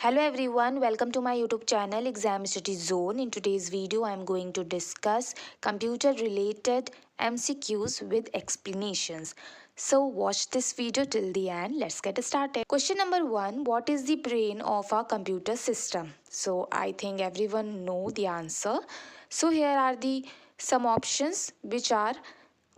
Hello everyone, welcome to my YouTube channel Exam Study Zone. In today's video, I am going to discuss computer related MCQs with explanations. So watch this video till the end. Let's get started. Question number 1, what is the brain of a computer system? So I think everyone know the answer. So here are the some options which are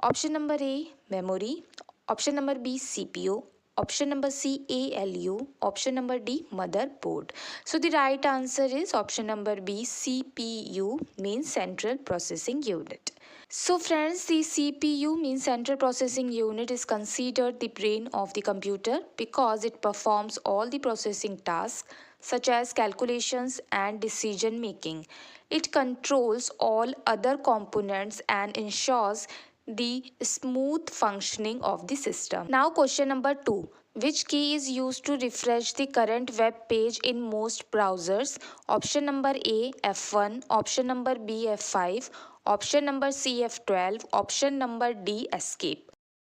option number A, memory, option number B, CPU, option number C, ALU, option number D, motherboard. So the right answer is option number B, CPU means central processing unit. So friends, the CPU means central processing unit is considered the brain of the computer because it performs all the processing tasks such as calculations and decision making. It controls all other components and ensures the smooth functioning of the system. Now question number 2. Which key is used to refresh the current web page in most browsers? Option number A, F1, option number B, F5, option number C, F12, option number D, escape.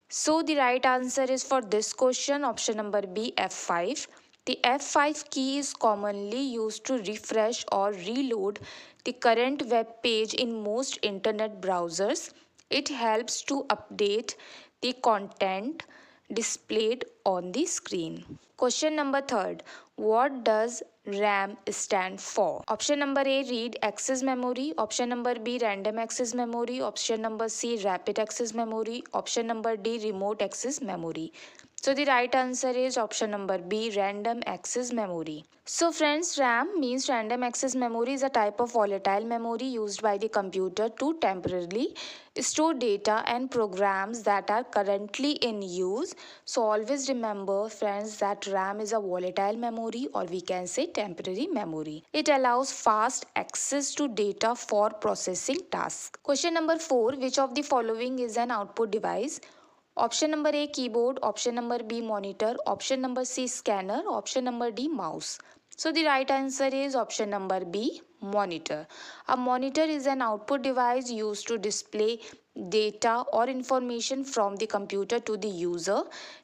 So the right answer is for this question option number B, F5. The F5 key is commonly used to refresh or reload the current web page in most internet browsers. It helps to update the content displayed on the screen. Question number 3. What does RAM stand for? Option number A, read access memory. Option number B, random access memory. Option number C, rapid access memory. Option number D, remote access memory. So the right answer is option number B, random access memory. So friends, RAM means random access memory is a type of volatile memory used by the computer to temporarily store data and programs that are currently in use. So always remember friends that RAM is a volatile memory, or we can say temporary memory. It allows fast access to data for processing tasks. Question number 4, which of the following is an output device? Option number A, keyboard. Option number B, monitor. Option number C, scanner. Option number D, mouse. So the right answer is option number B, monitor. A monitor is an output device used to display data or information from the computer to the user.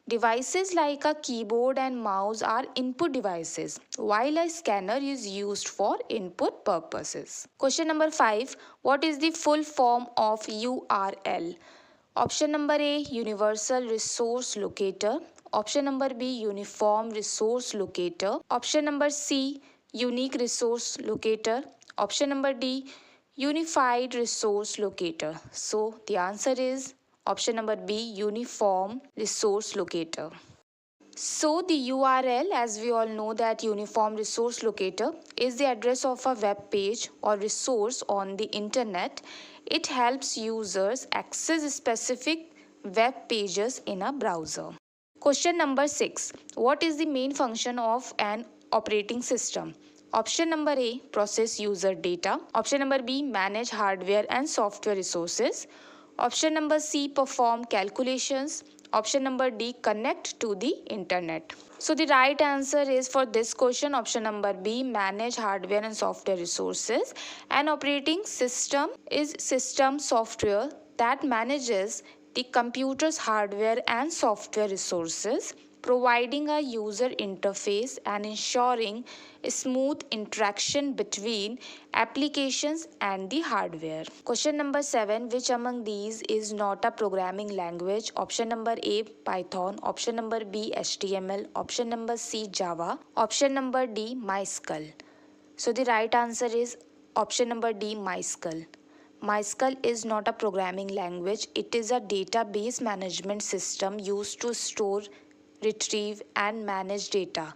Devices like a keyboard and mouse are input devices, while a scanner is used for input purposes. Question number 5. What is the full form of URL? Option number A, Universal Resource Locator. Option number B, Uniform Resource Locator. Option number C, Unique Resource Locator. Option number D, Unified Resource Locator. So the answer is option number B, Uniform Resource Locator. So the URL, as we all know that Uniform Resource Locator is the address of a web page or resource on the internet. It helps users access specific web pages in a browser. Question number 6. What is the main function of an operating system? Option number A, process user data. Option number B, manage hardware and software resources. Option number C, perform calculations. Option number D, connect to the internet. So the right answer is for this question option number B, manage hardware and software resources. An operating system is system software that manages the computer's hardware and software resources, providing a user interface and ensuring a smooth interaction between applications and the hardware. Question number 7. Which among these is not a programming language? Option number A, Python. Option number B, HTML. Option number C, Java. Option number D, MySQL. So the right answer is option number D, MySQL. MySQL is not a programming language. It is a database management system used to store, retrieve and manage data.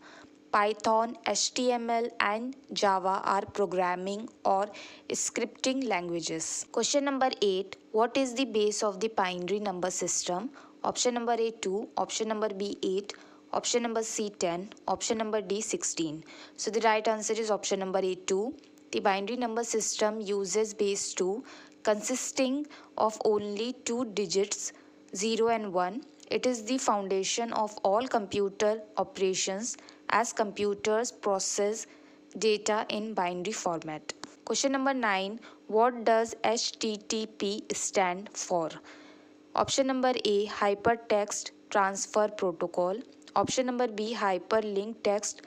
Python, HTML and Java are programming or scripting languages. Question number 8. What is the base of the binary number system? Option number A, 2. Option number B, 8. Option number C, 10. Option number D, 16. So the right answer is option number A, 2. The binary number system uses base 2 consisting of only two digits 0 and 1. It is the foundation of all computer operations as computers process data in binary format. Question number 9. What does HTTP stand for? Option number A, Hypertext Transfer Protocol. Option number B, Hyperlink Text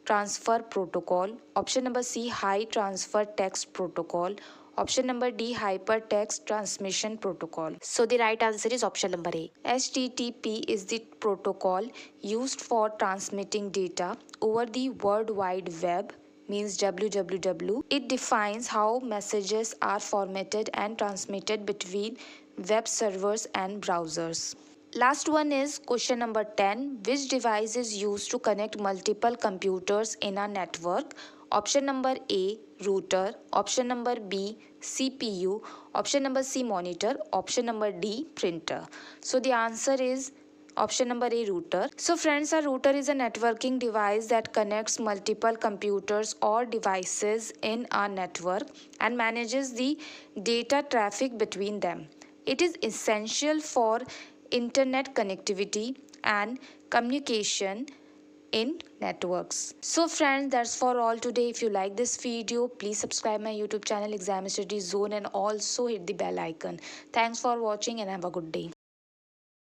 transfer protocol. Option number C, high transfer text protocol. Option number D, hypertext transmission protocol. So the right answer is option number A. HTTP is the protocol used for transmitting data over the World Wide Web, means www. It defines how messages are formatted and transmitted between web servers and browsers. Last one is question number 10. Which device is used to connect multiple computers in a network? Option number A, router. Option number B, CPU. Option number C, monitor. Option number D, printer. So the answer is option number A, router. So friends, a router is a networking device that connects multiple computers or devices in a network and manages the data traffic between them. It is essential for internet connectivity and communication in networks. So friends, that's for all today. If you like this video, please subscribe my YouTube channel Exam Study Zone and also hit the bell icon. Thanks for watching and have a good day.